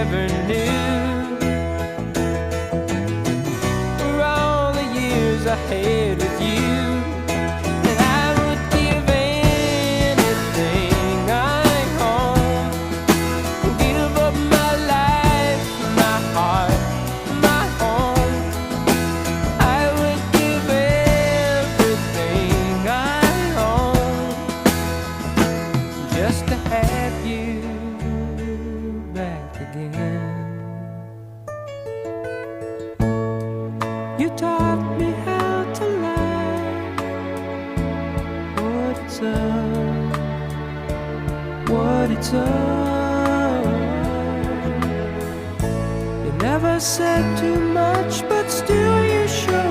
ever knew. For all the years I had with you, and I would give anything I own, give up my life, my heart, my home. I would give everything I own just to have you back again. You taught me how to laugh, what it's up. You never said too much, but still you showed